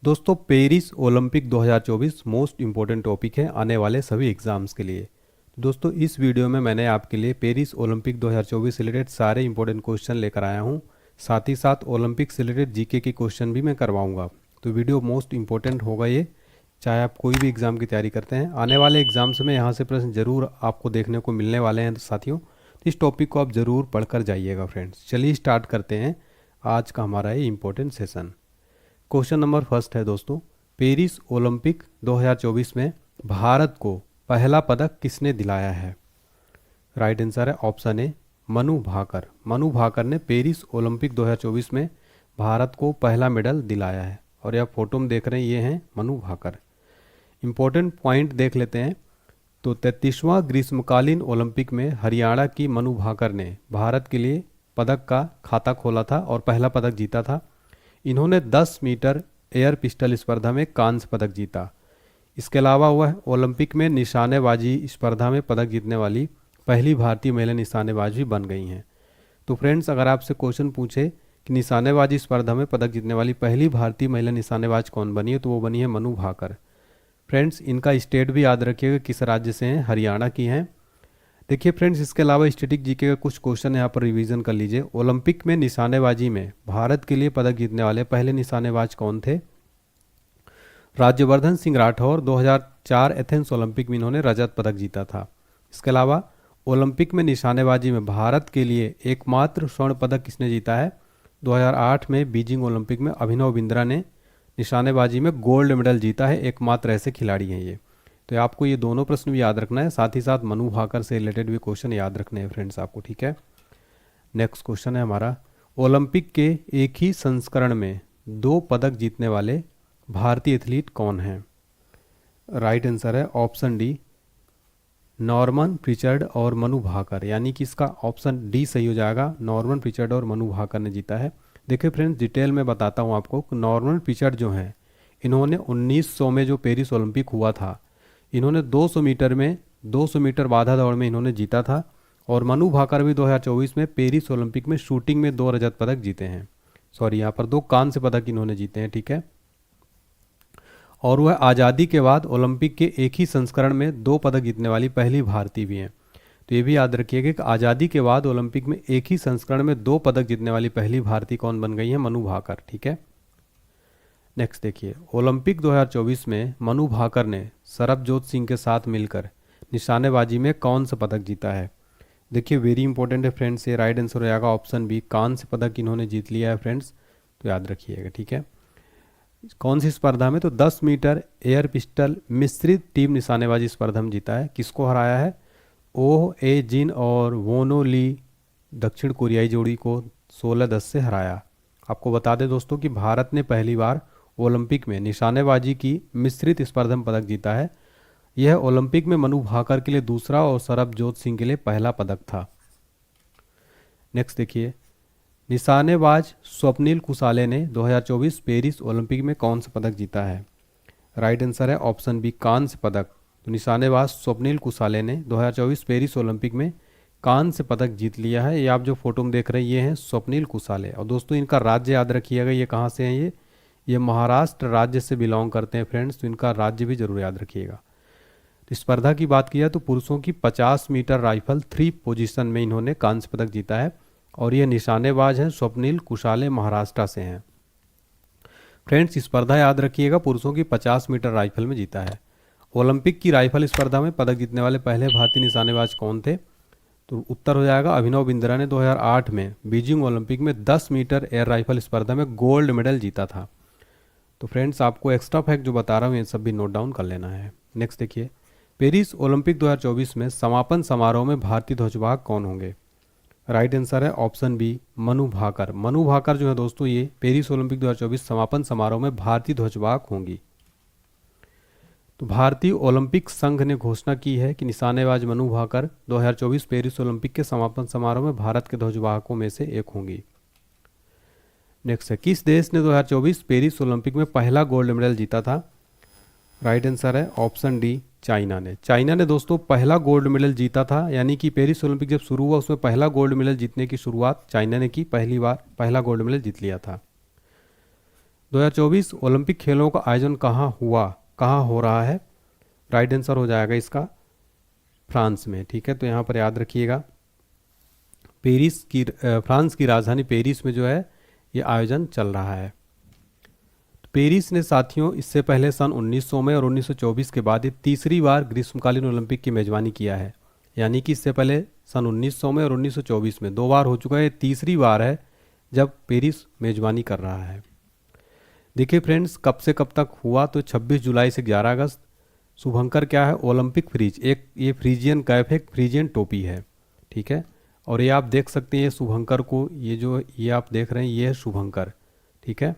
दोस्तों Paris Olympic 2024 most important topic है आने वाले सभी एग्जाम्स के लिए। दोस्तों इस वीडियो में मैंने आपके लिए पेरिस ओलंपिक 2024 से रिलेटेड सारे इंपॉर्टेंट क्वेश्चन लेकर आया हूं। साथ ही साथ ओलंपिक से रिलेटेड जीके के क्वेश्चन भी मैं करवाऊंगा। तो वीडियो मोस्ट इम्पोर्टेंट होगा ये, चाहे आप कोई भी एग्ज़ाम की तैयारी करते हैं। आने वाले एग्जाम्स में यहाँ से प्रश्न जरूर आपको देखने को मिलने वाले हैं साथियों। तो इस टॉपिक को आप ज़रूर पढ़कर जाइएगा फ्रेंड्स। चलिए स्टार्ट करते हैं आज का हमारा ये important session. Question number first है दोस्तों, पेरिस ओलंपिक 2024 में भारत को पहला पदक किसने दिलाया है? राइट आंसर है ऑप्शन ए मनु भाकर। मनु भाकर ने पेरिस ओलंपिक 2024 में भारत को पहला मेडल दिलाया है। और यह फोटो में देख रहे हैं, ये हैं मनु भाकर। इंपॉर्टेंट पॉइंट देख लेते हैं। तो 33वां ग्रीष्मकालीन ओलंपिक में हरियाणा की मनु भाकर ने भारत के लिए पदक का खाता खोला था और पहला पदक जीता था। इन्होंने 10 मीटर एयर पिस्टल स्पर्धा में कांस्य पदक जीता। इसके अलावा वह ओलंपिक में निशानेबाजी स्पर्धा में पदक जीतने वाली पहली भारतीय महिला निशानेबाज भी बन गई हैं। तो फ्रेंड्स, अगर आपसे क्वेश्चन पूछे कि निशानेबाजी स्पर्धा में पदक जीतने वाली पहली भारतीय महिला निशानेबाज कौन बनी है, तो वो बनी है मनु भाकर। फ्रेंड्स, इनका स्टेट भी याद रखिएगा किस राज्य से हैं, हरियाणा की हैं। देखिए फ्रेंड्स, इसके अलावा स्टैटिक जीके का कुछ क्वेश्चन यहाँ पर रिवीजन कर लीजिए। ओलंपिक में निशानेबाजी में भारत के लिए पदक जीतने वाले पहले निशानेबाज कौन थे? राज्यवर्धन सिंह राठौर। 2004 एथेंस ओलंपिक में इन्होंने रजत पदक जीता था। इसके अलावा ओलंपिक में निशानेबाजी में भारत के लिए एकमात्र स्वर्ण पदक किसने जीता है? 2008 में बीजिंग ओलंपिक में अभिनव बिंद्रा ने निशानेबाजी में गोल्ड मेडल जीता है। एकमात्र ऐसे खिलाड़ी हैं ये। तो आपको ये दोनों प्रश्न भी याद रखना है, साथ ही साथ मनु भाकर से रिलेटेड भी क्वेश्चन याद रखने हैं फ्रेंड्स आपको, ठीक है। नेक्स्ट क्वेश्चन है हमारा, ओलंपिक के एक ही संस्करण में 2 पदक जीतने वाले भारतीय एथलीट कौन हैं? राइट आंसर है ऑप्शन डी नॉर्मन प्रिचर्ड और मनु भाकर, यानी कि इसका ऑप्शन डी सही हो जाएगा। नॉर्मन प्रिचर्ड और मनु भाकर ने जीता है। देखिए फ्रेंड्स, डिटेल में बताता हूँ आपको। नॉर्मन प्रिचर्ड जो हैं, इन्होंने 1900 में जो पेरिस ओलंपिक हुआ था, इन्होंने 200 मीटर में 200 मीटर बाधा दौड़ में इन्होंने जीता था। और मनु भाकर भी 2024 में पेरिस ओलंपिक में शूटिंग में 2 रजत पदक जीते हैं। सॉरी, यहाँ पर 2 कांस्य पदक इन्होंने जीते हैं, ठीक है। और वह आज़ादी के बाद ओलंपिक के एक ही संस्करण में 2 पदक जीतने वाली पहली भारतीय भी हैं। तो ये भी याद रखिएगा कि आज़ादी के बाद ओलंपिक में एक ही संस्करण में 2 पदक जीतने वाली पहली भारतीय कौन बन गई है? मनु भाकर, ठीक है। नेक्स्ट देखिए, ओलंपिक 2024 में मनु भाकर ने सरबजोत सिंह के साथ मिलकर निशानेबाजी में कौन सा पदक जीता है? देखिए वेरी इंपॉर्टेंट है फ्रेंड्स, ये राइट आंसर हो जाएगा ऑप्शन बी, कांस्य पदक इन्होंने जीत लिया है फ्रेंड्स। तो याद रखिएगा, ठीक है। कौन सी स्पर्धा में? तो 10 मीटर एयर पिस्टल मिश्रित टीम निशानेबाजी स्पर्धा में जीता है। किसको हराया है? ओह ए जिन और वोनो ली दक्षिण कोरियाई जोड़ी को 16-10 से हराया। आपको बता दें दोस्तों कि भारत ने पहली बार ओलंपिक में निशानेबाजी की मिश्रित स्पर्धा में पदक जीता है। यह ओलंपिक में मनु भाकर के लिए दूसरा और सरबजोत सिंह के लिए पहला पदक था। नेक्स्ट देखिए, निशानेबाज स्वप्निल कुसाले ने 2024 पेरिस ओलंपिक में कौन सा पदक जीता है? राइट आंसर है ऑप्शन बी, कांस्य पदक। तो निशानेबाज स्वप्निल कुसाले ने 2024 पेरिस ओलंपिक में कांस्य पदक जीत लिया है। ये आप जो फोटो में देख रहे हैं, ये हैं स्वप्निल कुसाले। और दोस्तों इनका राज्य याद रखिएगा, ये कहाँ से हैं? ये महाराष्ट्र राज्य से बिलोंग करते हैं फ्रेंड्स। तो इनका राज्य भी जरूर याद रखिएगा। तो स्पर्धा की बात किया तो पुरुषों की 50 मीटर राइफल 3 पोजीशन में इन्होंने कांस्य पदक जीता है। और ये निशानेबाज हैं स्वप्निल कुशाले, महाराष्ट्र से हैं फ्रेंड्स। स्पर्धा याद रखिएगा, पुरुषों की 50 मीटर राइफल में जीता है। ओलंपिक की राइफल स्पर्धा में पदक जीतने वाले पहले भारतीय निशानेबाज कौन थे? तो उत्तर हो जाएगा अभिनव बिंद्रा ने 2008 में बीजिंग ओलंपिक में 10 मीटर एयर राइफल स्पर्धा में गोल्ड मेडल जीता था। तो फ्रेंड्स, आपको एक्स्ट्रा फैक्ट जो बता रहा हूँ ये सब भी नोट डाउन कर लेना है। नेक्स्ट देखिए, पेरिस ओलंपिक 2024 में समापन समारोह में भारतीय ध्वजवाहक कौन होंगे? राइट आंसर है ऑप्शन बी, मनु भाकर। मनु भाकर जो है दोस्तों, ये पेरिस ओलंपिक 2024 समापन समारोह में भारतीय ध्वजवाहक होंगी। तो भारतीय ओलंपिक संघ ने घोषणा की है कि निशानेबाज मनु भाकर 2024 पेरिस ओलंपिक के समापन समारोह में भारत के ध्वजवाहकों में से एक होंगी। नेक्स्ट है, किस देश ने 2024 पेरिस ओलंपिक में पहला गोल्ड मेडल जीता था? राइट आंसर है ऑप्शन डी, चाइना ने। चाइना ने दोस्तों पहला गोल्ड मेडल जीता था, यानी कि पेरिस ओलंपिक जब शुरू हुआ उसमें पहला गोल्ड मेडल जीतने की शुरुआत चाइना ने की। पहली बार पहला गोल्ड मेडल जीत लिया था। 2024 ओलंपिक खेलों का आयोजन कहाँ हुआ, कहाँ हो रहा है? राइट आंसर हो जाएगा इसका फ्रांस में। ठीक है, तो यहाँ पर याद रखिएगा फ्रांस की राजधानी पेरिस में जो है ये आयोजन चल रहा है। तो पेरिस ने साथियों इससे पहले सन 1900 में और 1924 के बाद ये तीसरी बार ग्रीष्मकालीन ओलंपिक की मेजबानी किया है। यानी कि इससे पहले सन 1900 में और 1924 में 2 बार हो चुका है, तीसरी बार है जब पेरिस मेजबानी कर रहा है। देखिए फ्रेंड्स, कब से कब तक हुआ, तो 26 जुलाई से 11 अगस्त। शुभंकर क्या है? ओलंपिक फ्रीज, एक ये फ्रीजियन कैप है, फ्रीजियन टोपी है। ठीक है, और ये आप देख सकते हैं शुभंकर को, ये आप देख रहे हैं ये है शुभंकर। ठीक है,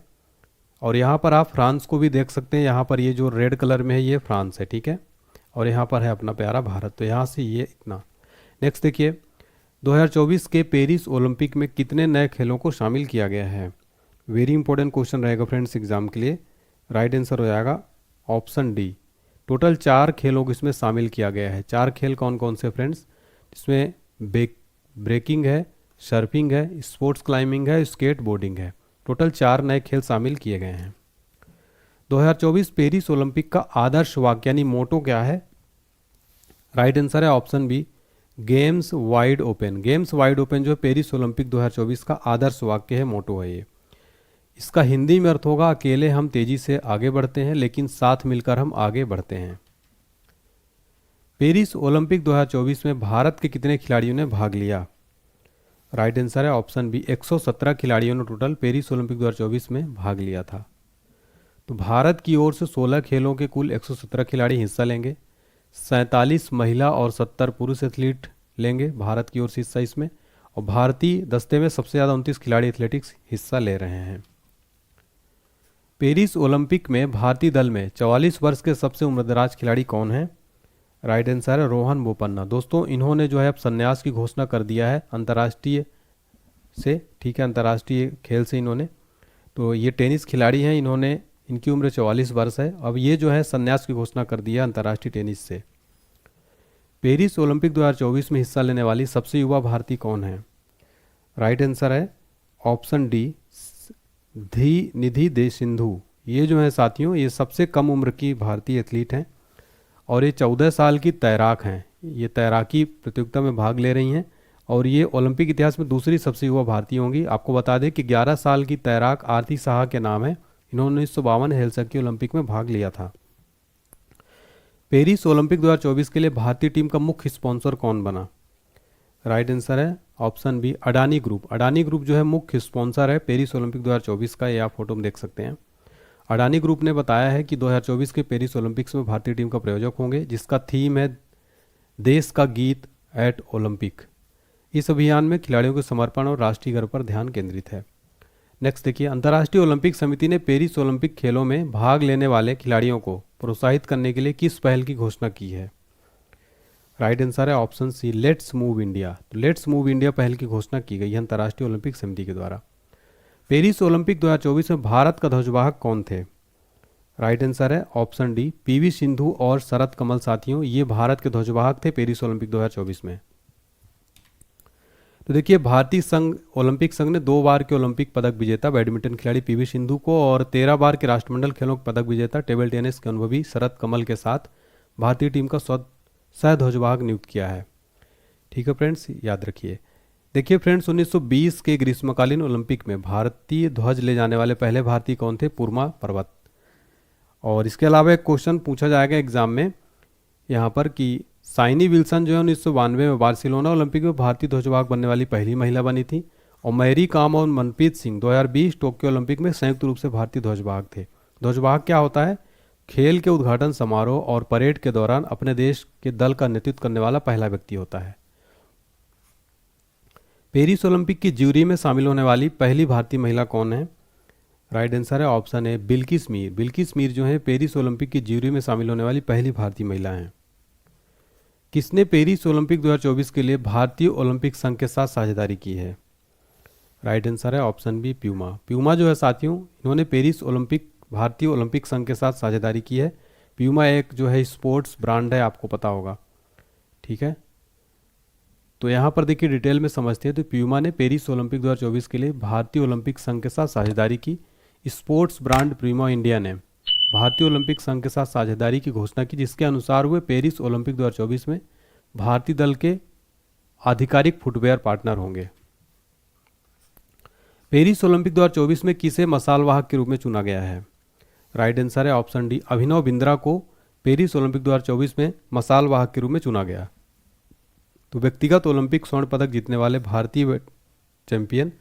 और यहाँ पर आप फ्रांस को भी देख सकते हैं, यहाँ पर ये जो रेड कलर में है ये फ्रांस है। ठीक है, और यहाँ पर है अपना प्यारा भारत। तो यहाँ से ये इतना। नेक्स्ट देखिए, 2024 के पेरिस ओलंपिक में कितने नए खेलों को शामिल किया गया है? वेरी इंपॉर्टेंट क्वेश्चन रहेगा फ्रेंड्स एग्जाम के लिए। राइट आंसर हो जाएगा ऑप्शन डी। टोटल 4 खेलों को इसमें शामिल किया गया है। 4 खेल कौन कौन से फ्रेंड्स? इसमें ब्रेकिंग है, सर्फिंग है, स्पोर्ट्स क्लाइंबिंग है, स्केट बोर्डिंग है। टोटल 4 नए खेल शामिल किए गए हैं। 2024 पेरिस ओलंपिक का आदर्श वाक्य यानी मोटो क्या है? राइट आंसर है option B, games wide open. Games wide open जो है पेरिस ओलंपिक 2024 का आदर्श वाक्य है, मोटो है ये। इसका हिंदी में अर्थ होगा अकेले हम तेजी से आगे बढ़ते हैं लेकिन साथ मिलकर हम आगे बढ़ते हैं। पेरिस ओलंपिक 2024 में भारत के कितने खिलाड़ियों ने भाग लिया? राइट आंसर है ऑप्शन बी, 117 खिलाड़ियों ने टोटल पेरिस ओलंपिक 2024 में भाग लिया था। तो भारत की ओर से 16 खेलों के कुल 117 खिलाड़ी हिस्सा लेंगे। 47 महिला और 70 पुरुष एथलीट लेंगे भारत की ओर से हिस्सा इसमें, और भारतीय दस्ते में सबसे ज़्यादा 29 खिलाड़ी एथलेटिक्स हिस्सा ले रहे हैं। पेरिस ओलंपिक में भारतीय दल में 44 वर्ष के सबसे उम्रदराज खिलाड़ी कौन है? राइट आंसर है रोहन बोपन्ना। दोस्तों इन्होंने जो है अब संन्यास की घोषणा कर दिया है अंतर्राष्ट्रीय से। ठीक है, अंतर्राष्ट्रीय खेल से इन्होंने, तो ये टेनिस खिलाड़ी हैं, इनकी उम्र 44 वर्ष है। अब ये जो है संन्यास की घोषणा कर दिया अंतर्राष्ट्रीय टेनिस से। पेरिस ओलंपिक 2024 में हिस्सा लेने वाली सबसे युवा भारतीय कौन है? राइट आंसर है ऑप्शन डी, निधि दे सिंधु। ये जो है साथियों ये सबसे कम उम्र की भारतीय एथलीट हैं और ये 14 साल की तैराक हैं। ये तैराकी प्रतियोगिता में भाग ले रही हैं और ये ओलंपिक इतिहास में दूसरी सबसे युवा भारतीय होंगी। आपको बता दें कि 11 साल की तैराक आरती साहा के नाम है। इन्होंने 1952 हेलसिंकी ओलंपिक में भाग लिया था। पेरिस ओलंपिक 2024 के लिए भारतीय टीम का मुख्य स्पॉन्सर कौन बना? राइट आंसर है option B, Adani group. Adani group जो है मुख्य स्पॉन्सर है पेरिस ओलंपिक 2024 का। ये आप फोटो में देख सकते हैं। अडानी ग्रुप ने बताया है कि 2024 के पेरिस ओलंपिक्स में भारतीय टीम का प्रायोजक होंगे, जिसका थीम है देश का गीत एट ओलंपिक। इस अभियान में खिलाड़ियों के समर्पण और राष्ट्रीय गर्व पर ध्यान केंद्रित है। नेक्स्ट देखिए, अंतर्राष्ट्रीय ओलंपिक समिति ने पेरिस ओलंपिक खेलों में भाग लेने वाले खिलाड़ियों को प्रोत्साहित करने के लिए किस पहल की घोषणा की है? राइट आंसर है option C, let's move India. तो लेट्स मूव इंडिया पहल की घोषणा की गई है अंतर्राष्ट्रीय ओलंपिक समिति के द्वारा। पेरिस ओलंपिक 2024 में भारत का ध्वजवाहक कौन थे? राइट आंसर है ऑप्शन डी, पीवी सिंधु और शरत कमल। साथियों ये भारत के ध्वजवाहक थे पेरिस ओलंपिक 2024 में। तो देखिए, भारतीय संघ ओलंपिक संघ ने 2 बार के ओलंपिक पदक विजेता बैडमिंटन खिलाड़ी पीवी सिंधु को और 13 बार के राष्ट्रमंडल खेलों के पदक विजेता टेबल टेनिस के अनुभवी शरत कमल के साथ भारतीय टीम का सह ध्वजवाहक नियुक्त किया है। ठीक है फ्रेंड्स, याद रखिए। देखिए फ्रेंड्स, 1920 के ग्रीष्मकालीन ओलंपिक में भारतीय ध्वज ले जाने वाले पहले भारतीय कौन थे? पुरमा पर्वत। और इसके अलावा एक क्वेश्चन पूछा जाएगा एग्जाम में यहाँ पर कि साइनी विल्सन जो है 1992 में बार्सिलोना ओलंपिक में भारतीय ध्वजवाहक बनने वाली पहली महिला बनी थी, और मैरी कॉम और मनप्रीत सिंह 2020 टोक्यो ओलंपिक में संयुक्त रूप से भारतीय ध्वजवाहक थे। ध्वजवाहक क्या होता है? खेल के उद्घाटन समारोह और परेड के दौरान अपने देश के दल का नेतृत्व करने वाला पहला व्यक्ति होता है। पेरिस ओलंपिक की ज्यूरी में शामिल होने वाली पहली भारतीय महिला कौन है? राइट आंसर है ऑप्शन ए, बिल्किस मीर। बिल्किस मीर जो है पेरिस ओलंपिक की ज्यूरी में शामिल होने वाली पहली भारतीय महिला हैं। किसने पेरिस ओलंपिक 2024 के लिए भारतीय ओलंपिक संघ के साथ साझेदारी की है? राइट आंसर है ऑप्शन बी, प्यूमा। प्यूमा जो है साथियों इन्होंने पेरिस ओलंपिक भारतीय ओलंपिक संघ के साथ साझेदारी की है। प्यूमा एक जो है स्पोर्ट्स ब्रांड है, आपको पता होगा। ठीक है, तो यहाँ पर देखिए डिटेल में समझते हैं। तो प्यूमा ने पेरिस ओलंपिक 2024 के लिए भारतीय ओलंपिक संघ के साथ साझेदारी की। स्पोर्ट्स ब्रांड प्रीमा इंडिया ने भारतीय ओलंपिक संघ के साथ साझेदारी की घोषणा की, जिसके अनुसार वे पेरिस ओलंपिक 2024 में भारतीय दल के आधिकारिक फुटवेयर पार्टनर होंगे। पेरिस ओलंपिक 2024 में किसे मसालवाहक के रूप में चुना गया है? राइट आंसर है ऑप्शन डी, अभिनव बिंद्रा को पेरिस ओलंपिक 2024 में मसालवाहक के रूप में चुना गया। तो व्यक्तिगत ओलंपिक स्वर्ण पदक जीतने वाले भारतीय चैंपियन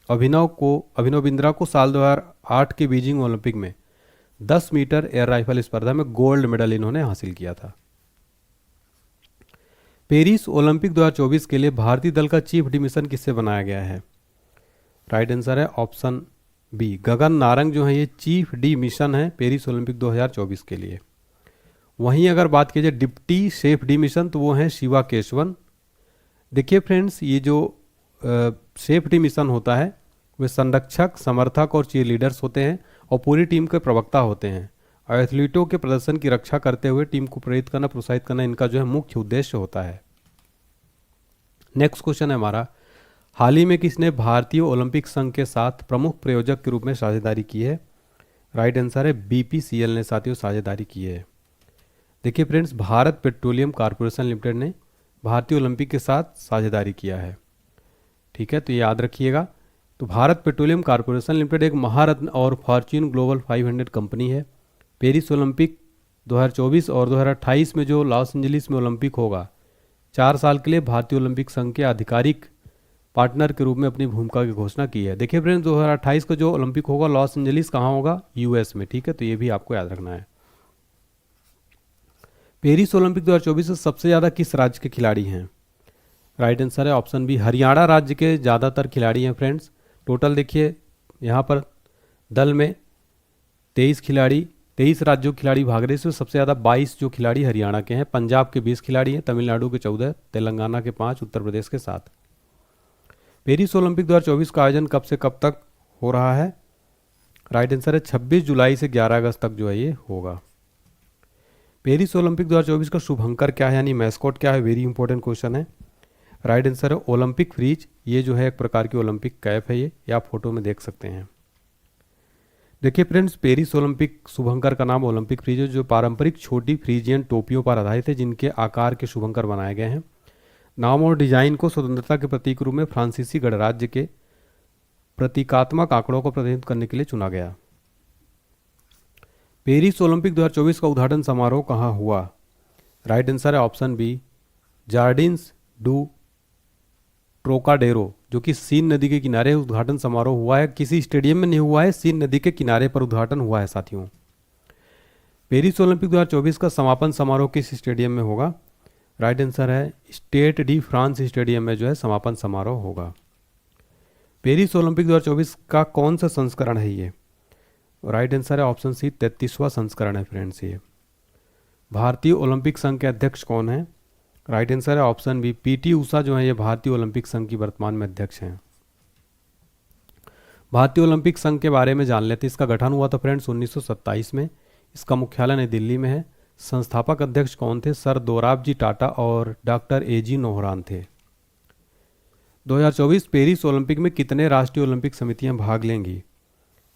अभिनव बिंद्रा को साल 2008 के बीजिंग ओलंपिक में 10 मीटर एयर राइफल स्पर्धा में गोल्ड मेडल इन्होंने हासिल किया था। पेरिस ओलंपिक 2024 के लिए भारतीय दल का चीफ डी मिशन किससे बनाया गया है? राइट आंसर है ऑप्शन बी, गगन नारंग जो है ये चीफ डी मिशन है पेरिस ओलंपिक 2024 के लिए। वहीं अगर बात की जाए डिप्टी सेफ डी मिशन तो वो है शिवा केशवन। देखिए फ्रेंड्स, ये जो सेफ डी मिशन होता है वे संरक्षक, समर्थक और चीयर लीडर्स होते हैं और पूरी टीम के प्रवक्ता होते हैं। और एथलीटों के प्रदर्शन की रक्षा करते हुए टीम को प्रेरित करना, प्रोत्साहित करना इनका जो है मुख्य उद्देश्य होता है। नेक्स्ट क्वेश्चन है हमारा, हाल ही में किसने भारतीय ओलंपिक संघ के साथ प्रमुख प्रायोजक के रूप में साझेदारी की है? राइट आंसर है बीपीसीएल ने साथियों साझेदारी की है। देखिए friends, Bharat petroleum corporation limited ने भारतीय ओलंपिक के साथ साझेदारी किया है। ठीक है, तो ये याद रखिएगा। तो भारत पेट्रोलियम कॉर्पोरेशन लिमिटेड एक महारत्न और फॉर्च्यून ग्लोबल 500 कंपनी है। पेरिस ओलंपिक 2024 और 2028 में जो लॉस एंजलिस में ओलंपिक होगा, 4 साल के लिए भारतीय ओलंपिक संघ के आधिकारिक पार्टनर के रूप में अपनी भूमिका की घोषणा की है। देखिए फ्रेंड्स, 2028 का जो ओलंपिक होगा लॉस एंजलिस कहाँ होगा? यूएस में। ठीक है, तो ये भी आपको याद रखना है। पेरिस ओलंपिक 2024 से सबसे ज़्यादा किस राज्य के खिलाड़ी हैं? राइट आंसर है ऑप्शन बी, हरियाणा राज्य के ज़्यादातर खिलाड़ी हैं फ्रेंड्स। टोटल देखिए यहाँ पर दल में 23 राज्यों के खिलाड़ी भाग रहे हैं। इसमें सबसे ज़्यादा 22 जो खिलाड़ी हरियाणा के हैं, पंजाब के 20 खिलाड़ी हैं, तमिलनाडु के 14, तेलंगाना के 5, उत्तर प्रदेश के 7। पेरिस ओलंपिक 2024 का आयोजन कब से कब तक हो रहा है? राइट आंसर है 26 जुलाई से 11 अगस्त तक जो है ये होगा। पेरिस ओलंपिक 2024 का शुभंकर क्या है, यानी मैस्कॉट क्या है? वेरी इंपॉर्टेंट क्वेश्चन है। राइट आंसर है ओलंपिक फ्रीज। ये जो है एक प्रकार की ओलंपिक कैप है, ये आप फोटो में देख सकते हैं। देखिए फ्रेंड्स, पेरिस ओलंपिक शुभंकर का नाम ओलंपिक फ्रीज है, जो पारंपरिक छोटी फ्रीजियन टोपियों पर आधारित है, जिनके आकार के शुभंकर बनाए गए हैं। नाम और डिजाइन को स्वतंत्रता के प्रतीक रूप में फ्रांसीसी गणराज्य के प्रतीकात्मक आंकड़ों को प्रतिनिधित्व करने के लिए चुना गया। पेरिस ओलंपिक 2024 का उद्घाटन समारोह कहाँ हुआ? राइट आंसर है option B, Jardins du Trocadero, जो कि सीन नदी के किनारे उद्घाटन समारोह हुआ है। किसी स्टेडियम में नहीं हुआ है, सीन नदी के किनारे पर उद्घाटन हुआ है साथियों। पेरिस ओलंपिक 2024 का समापन समारोह किस स्टेडियम में होगा? राइट आंसर है स्टेड डी फ्रांस स्टेडियम में जो है समापन समारोह होगा। पेरिस ओलंपिक 2024 का कौन सा संस्करण है ये? राइट आंसर है ऑप्शन सी, 33वां संस्करण है फ्रेंड्स ये। भारतीय ओलंपिक संघ के अध्यक्ष कौन है? राइट आंसर है ऑप्शन बी, पीटी उषा जो है ये भारतीय ओलंपिक संघ की वर्तमान में अध्यक्ष हैं। भारतीय ओलंपिक संघ के बारे में जान लेते हैं। इसका गठन हुआ था फ्रेंड्स 1927 में। इसका मुख्यालय नई दिल्ली में है। संस्थापक अध्यक्ष कौन थे? सर दोराबजी टाटा और डॉक्टर एजी नोहरान थे। 2024 पेरिस ओलंपिक में कितने राष्ट्रीय ओलंपिक समितियां भाग लेंगी?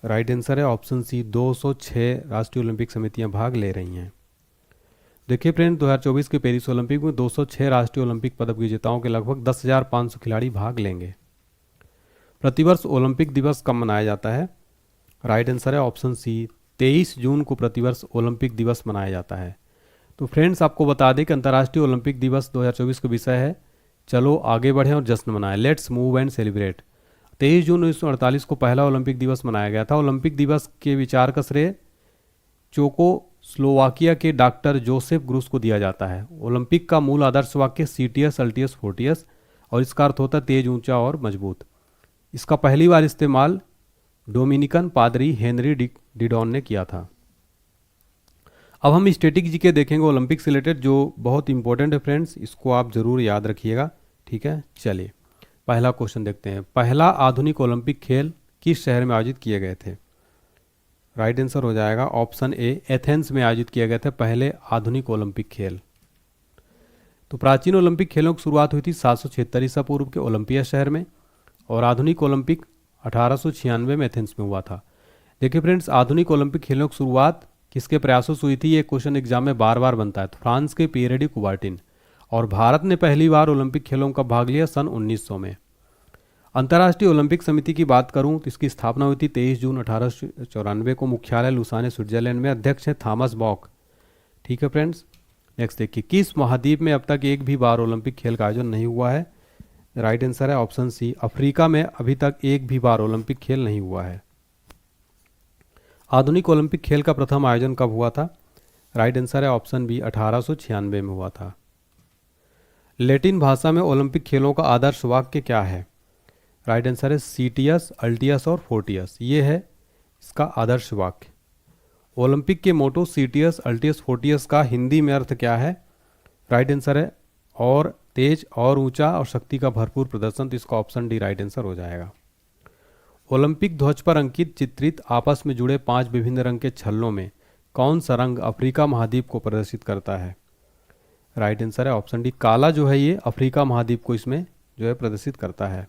राइट आंसर है ऑप्शन सी, 206 राष्ट्रीय ओलंपिक समितियां भाग ले रही हैं। देखिए फ्रेंड, 2024 के पेरिस ओलंपिक में 206 राष्ट्रीय ओलंपिक पदक विजेताओं के लगभग 10,500 खिलाड़ी भाग लेंगे। प्रतिवर्ष ओलंपिक दिवस कब मनाया जाता है? राइट आंसर है ऑप्शन सी, 23 जून को प्रतिवर्ष ओलंपिक दिवस मनाया जाता है। तो फ्रेंड्स, आपको बता दें कि अंतर्राष्ट्रीय ओलंपिक दिवस 2024 का विषय है चलो आगे बढ़ें और जश्न मनाएं, लेट्स मूव एंड सेलिब्रेट। 23 जून 1948 को पहला ओलंपिक दिवस मनाया गया था। ओलंपिक दिवस के विचार का श्रेय स्लोवाकिया के डॉक्टर जोसेफ ग्रुस को दिया जाता है। ओलंपिक का मूल आदर्श वाक्य सीटियस अल्टियस फोर्टियस, और इसका अर्थ होता है तेज, ऊंचा और मजबूत। इसका पहली बार इस्तेमाल डोमिनिकन पादरी हेनरी डिडॉन ने किया था। अब हम स्टैटिक जीके देखेंगे ओलंपिक से रिलेटेड, जो बहुत इंपॉर्टेंट है फ्रेंड्स, इसको आप जरूर याद रखिएगा। ठीक है, चलिए पहला क्वेश्चन देखते हैं। पहला आधुनिक ओलंपिक खेल किस शहर में आयोजित किए गए थे? राइट आंसर हो जाएगा ऑप्शन ए, एथेंस में आयोजित किए गए थे पहले आधुनिक ओलंपिक खेल। तो प्राचीन ओलंपिक खेलों की शुरुआत हुई थी 776 ईसा पूर्व के ओलंपिया शहर में, और आधुनिक ओलंपिक 1896 में एथेंस में हुआ था। देखिए फ्रेंड्स, आधुनिक ओलंपिक खेलों की शुरुआत किसके प्रयासों से हुई थी? ये क्वेश्चन एग्जाम में बार बार बनता है। तो फ्रांस के पियरे डी कुबर्टिन। और भारत ने पहली बार ओलंपिक खेलों का भाग लिया सन 1900 में। अंतर्राष्ट्रीय ओलंपिक समिति की बात करूं तो इसकी स्थापना हुई थी 23 जून 1894 को। मुख्यालय लुसाने स्विट्जरलैंड में। अध्यक्ष हैं थॉमस बॉक। ठीक है फ्रेंड्स, नेक्स्ट देखिए, किस महाद्वीप में अब तक एक भी बार ओलंपिक खेल का आयोजन नहीं हुआ है? राइट आंसर है ऑप्शन सी, अफ्रीका में अभी तक एक भी बार ओलंपिक खेल नहीं हुआ है। आधुनिक ओलंपिक खेल का प्रथम आयोजन कब हुआ था? राइट आंसर है ऑप्शन बी, 1896 में हुआ था। लैटिन भाषा में ओलंपिक खेलों का आदर्श वाक्य क्या है? राइट आंसर है सीटियस, अल्टियस और फोर्टियस। ये है इसका आदर्श वाक्य। ओलंपिक के मोटो सीटियस, अल्टियस, फोर्टियस का हिंदी में अर्थ क्या है? राइट आंसर है और तेज, और ऊंचा, और शक्ति का भरपूर प्रदर्शन। तो इसका ऑप्शन डी राइट आंसर हो जाएगा। ओलंपिक ध्वज पर अंकित चित्रित आपस में जुड़े 5 विभिन्न रंग के छल्लों में कौन सा रंग अफ्रीका महाद्वीप को प्रदर्शित करता है? राइट आंसर है ऑप्शन डी, काला जो है ये अफ्रीका महाद्वीप को इसमें जो है प्रदर्शित करता है।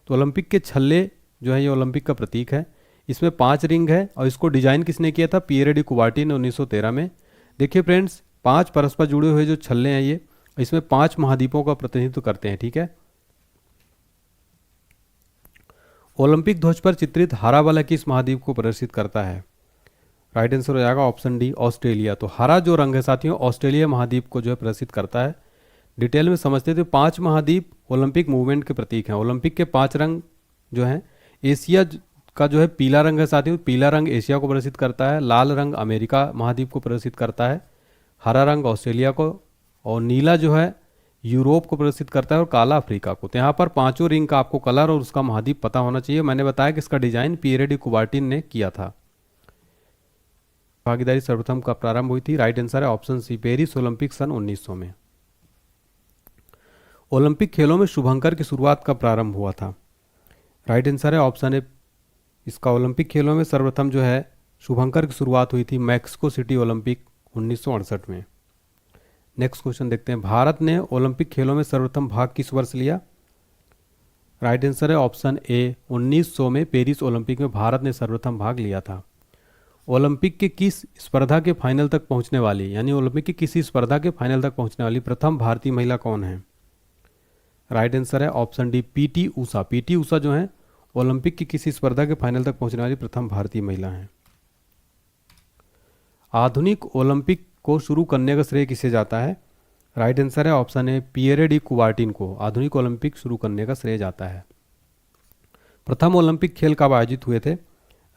तो ओलंपिक के छल्ले जो है ये ओलंपिक का प्रतीक है। इसमें 5 रिंग है और इसको डिजाइन किसने किया था? पियरे डी कुबर्टिन ने 1913 में। देखिए फ्रेंड्स, 5 परस्पर जुड़े हुए जो छल्ले हैं ये इसमें 5 महाद्वीपों का प्रतिनिधित्व करते हैं। ठीक है, ओलंपिक ध्वज पर चित्रित हरा वाला किस महाद्वीप को प्रदर्शित करता है? राइट आंसर हो जाएगा ऑप्शन डी, ऑस्ट्रेलिया। तो हरा जो रंग है साथियों ऑस्ट्रेलिया महाद्वीप को जो है प्रदर्शित करता है। डिटेल में समझते थे, 5 महाद्वीप ओलंपिक मूवमेंट के प्रतीक हैं। ओलंपिक के 5 रंग जो हैं, एशिया का जो है पीला रंग है साथियों, पीला रंग एशिया को प्रदर्शित करता है। लाल रंग अमेरिका महाद्वीप को प्रदर्शित करता है। हरा रंग ऑस्ट्रेलिया को, और नीला जो है यूरोप को प्रदर्शित करता है, और काला अफ्रीका को। तो यहाँ पर 5 रिंग का आपको कलर और उसका महाद्वीप पता होना चाहिए। मैंने बताया कि इसका डिजाइन पियरे डी कुबर्टिन ने किया था। भागीदारी सर्वप्रथम का प्रारंभ हुई थी? राइट आंसर है ऑप्शन सी, पेरिस ओलंपिक सन 1900 में। ओलंपिक खेलों में शुभंकर की शुरुआत कब प्रारंभ हुआ था? राइट आंसर है ऑप्शन ए, इसका ओलंपिक खेलों में सर्वप्रथम जो है शुभंकर की शुरुआत हुई थी मैक्सिको सिटी ओलंपिक 1968 में। नेक्स्ट क्वेश्चन देखते हैं, भारत ने ओलंपिक खेलों में सर्वप्रथम भाग किस वर्ष लिया? राइट आंसर है ऑप्शन ए, 1900 में पेरिस ओलंपिक में भारत ने सर्वप्रथम भाग लिया था। ओलंपिक के किस स्पर्धा के फाइनल तक पहुंचने वाली, यानी ओलंपिक की किसी स्पर्धा के फाइनल तक पहुंचने वाली प्रथम भारतीय महिला कौन है? राइट आंसर है option D, PT Usha. PT Usha जो है ओलंपिक की किसी स्पर्धा के फाइनल तक पहुंचने वाली प्रथम भारतीय महिला हैं। आधुनिक ओलंपिक को शुरू करने का श्रेय किसे जाता है? राइट आंसर है option A, Pierre de Coubertin को आधुनिक ओलंपिक शुरू करने का श्रेय जाता है। प्रथम ओलंपिक खेल कब आयोजित हुए थे?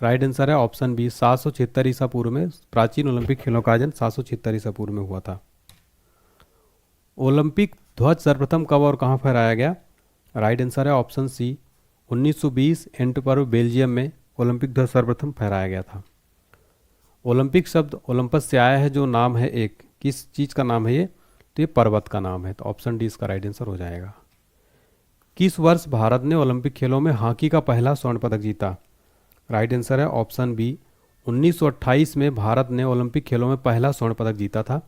राइट आंसर है ऑप्शन बी, 776 ईसा पूर्व में। प्राचीन ओलंपिक खेलों का आयोजन 776 ईसा पूर्व में हुआ था। ओलंपिक ध्वज सर्वप्रथम कब और कहां फहराया गया? राइट आंसर है ऑप्शन सी, 1920 एंटवर्प बेल्जियम में ओलंपिक ध्वज सर्वप्रथम फहराया गया था। ओलंपिक शब्द ओलंपस से आया है, जो नाम है एक, किस चीज का नाम है ये? तो ये पर्वत का नाम है। तो ऑप्शन डी इसका राइट आंसर हो जाएगा। किस वर्ष भारत ने ओलंपिक खेलों में हॉकी का पहला स्वर्ण पदक जीता? राइट आंसर है ऑप्शन बी, 1928 में भारत ने ओलंपिक खेलों में पहला स्वर्ण पदक जीता था।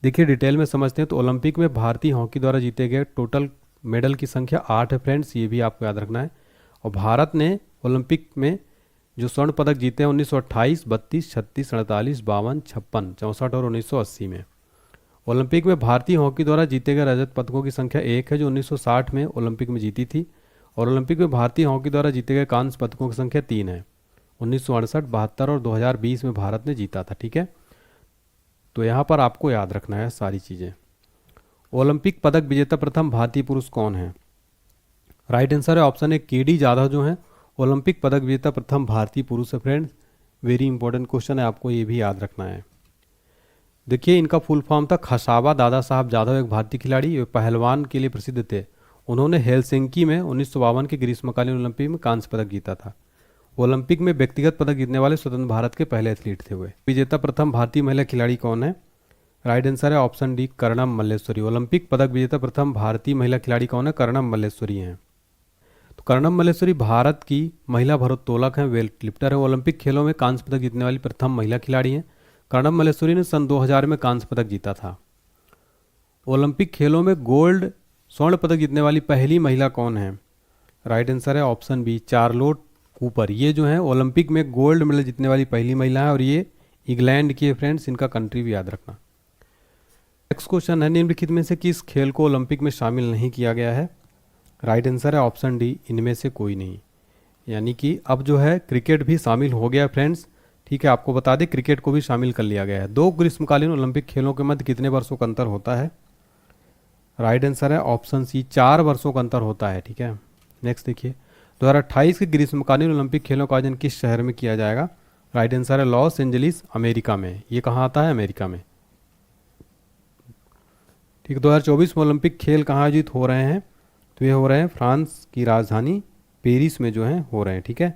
देखिए डिटेल में समझते हैं। तो ओलंपिक में भारतीय हॉकी द्वारा जीते गए टोटल मेडल की संख्या 8 है फ्रेंड्स, ये भी आपको याद रखना है। और भारत ने ओलंपिक में जो स्वर्ण पदक जीते हैं 1928, 32, 36, 48, 52, 56, 64 और 1980 में। ओलंपिक में भारतीय हॉकी द्वारा जीते गए रजत पदकों की संख्या 1 है, जो 1960 में ओलंपिक में जीती थी। और ओलंपिक में भारतीय हॉकी द्वारा जीते गए कांस्य पदकों की संख्या 3 है, 1968, 72 और 2020 में भारत ने जीता था। ठीक है, तो यहाँ पर आपको याद रखना है सारी चीज़ें। ओलंपिक पदक विजेता प्रथम भारतीय पुरुष कौन है? राइट आंसर है ऑप्शन ए, केडी जाधव जो है ओलंपिक पदक विजेता प्रथम भारतीय पुरुष है फ्रेंड्स। वेरी इंपॉर्टेंट क्वेश्चन है, आपको ये भी याद रखना है। देखिए इनका फुल फॉर्म था खसाबा दादा साहब जाधव, एक भारतीय खिलाड़ी, वे पहलवान के लिए प्रसिद्ध थे। उन्होंने हेलसिंकी में 1952 के ग्रीष्मकालीन ओलंपिक में कांस्य पदक जीता था। ओलंपिक में व्यक्तिगत पदक जीतने वाले स्वतंत्र भारत के पहले एथलीट थे वे। विजेता प्रथम भारतीय महिला खिलाड़ी कौन है? राइट आंसर है option D, Karnam Malleswari. Olympic पदक विजेता प्रथम भारतीय महिला खिलाड़ी कौन है? कर्णम मल्लेश्वरी हैं। तो कर्णम मल्लेश्वरी भारत की महिला भारोत्तोलक हैं, वेट लिफ्टर है। ओलंपिक खेलों में कांस्य पदक जीतने वाली प्रथम महिला खिलाड़ी हैं। कर्णम मल्लेश्वरी ने सन 2000 में कांस्य पदक जीता था। ओलंपिक खेलों में गोल्ड स्वर्ण पदक जीतने वाली पहली महिला कौन है? राइट आंसर है ऑप्शन बी, चार्लोट कूपर। ये जो है ओलंपिक में गोल्ड मेडल जीतने वाली पहली महिला है और ये इंग्लैंड की है फ्रेंड्स, इनका कंट्री भी याद रखना। नेक्स्ट क्वेश्चन है, निम्नलिखित में से किस खेल को ओलंपिक में शामिल नहीं किया गया है? राइट आंसर है ऑप्शन डी, इनमें से कोई नहीं। यानी कि अब जो है क्रिकेट भी शामिल हो गया फ्रेंड्स। ठीक है, आपको बता दें क्रिकेट को भी शामिल कर लिया गया है। 2 ग्रीष्मकालीन ओलंपिक खेलों के मध्य कितने वर्षों का अंतर होता है? राइट आंसर है ऑप्शन सी, 4 वर्षों का अंतर होता है। ठीक है, नेक्स्ट देखिए, 2028 के ग्रीष्मकालीन ओलंपिक खेलों का आयोजन किस शहर में किया जाएगा? राइट आंसर है लॉस एंजलिस, अमेरिका में। ये कहाँ आता है? अमेरिका में। ठीक है, 2024 में ओलंपिक खेल कहाँ आयोजित हो रहे हैं? तो ये हो रहे हैं फ्रांस की राजधानी पेरिस में जो है हो रहे हैं। ठीक है,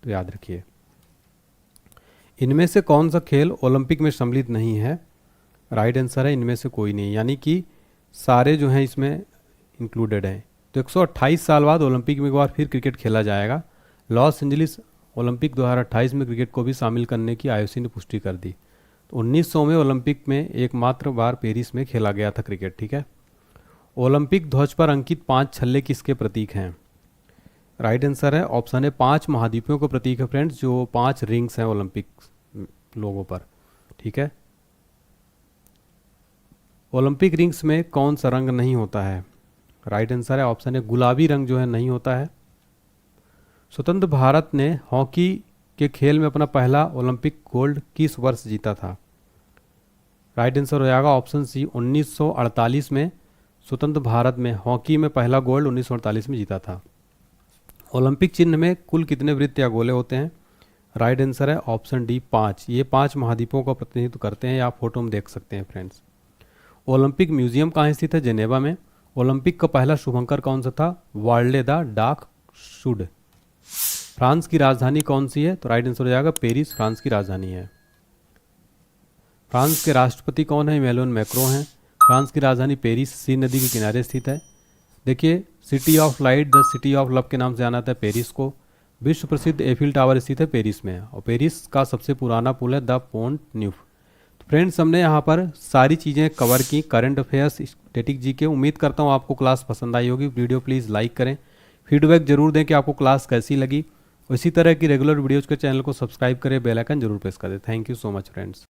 तो याद रखिए। इनमें से कौन सा खेल ओलंपिक में सम्मिलित नहीं है? राइट आंसर है इनमें से कोई नहीं, यानी कि सारे जो हैं इसमें इंक्लूडेड हैं। तो 128 साल बाद ओलंपिक में एक बार फिर क्रिकेट खेला जाएगा। लॉस एंजलिस ओलंपिक 2028 में क्रिकेट को भी शामिल करने की आईओसी ने पुष्टि कर दी। तो 1900 में ओलंपिक में एकमात्र बार पेरिस में खेला गया था क्रिकेट। ठीक है, ओलंपिक ध्वज पर अंकित 5 छल्ले किसके प्रतीक हैं? राइट आंसर है ऑप्शन है 5 महाद्वीपों के प्रतीक है फ्रेंड्स, जो 5 रिंग्स हैं ओलंपिक लोगों पर। ठीक है, ओलंपिक रिंग्स में कौन सा रंग नहीं होता है? राइट आंसर है ऑप्शन है गुलाबी रंग जो है नहीं होता है। स्वतंत्र भारत ने हॉकी के खेल में अपना पहला ओलंपिक गोल्ड किस वर्ष जीता था? राइट आंसर हो जाएगा ऑप्शन सी, 1948 में स्वतंत्र भारत में हॉकी में पहला गोल्ड 1948 में जीता था। ओलंपिक चिन्ह में कुल कितने वृत्त या गोले होते हैं? राइट आंसर है ऑप्शन डी, 5। ये 5 महाद्वीपों का प्रतिनिधित्व करते हैं, आप फोटो में देख सकते हैं फ्रेंड्स। ओलंपिक म्यूजियम कहाँ स्थित है? जेनेवा में। ओलंपिक का पहला शुभंकर कौन सा था? वाल्डे द डाक शुड। फ्रांस की राजधानी कौन सी है? तो राइट आंसर हो जाएगा पेरिस, फ्रांस की राजधानी है। फ्रांस के राष्ट्रपति कौन है? इमैनुअल मैक्रों हैं। फ्रांस की राजधानी पेरिस सी नदी के किनारे स्थित है। देखिए, city of light, the city of love के नाम से जाना जाता है पेरिस को। विश्व प्रसिद्ध एफिल टावर स्थित है पेरिस में और पेरिस का सबसे पुराना पुल है द पोंट न्यूफ। तो फ्रेंड्स, हमने यहाँ पर सारी चीज़ें कवर की, करंट अफेयर्स, स्टैटिक जीके। उम्मीद करता हूँ आपको क्लास पसंद आई होगी। वीडियो प्लीज़ लाइक करें, फीडबैक जरूर दें कि आपको क्लास कैसी लगी। इसी तरह की रेगुलर वीडियोज़ के चैनल को सब्सक्राइब करें, बेल आइकन जरूर प्रेस करें। Thank you so much friends.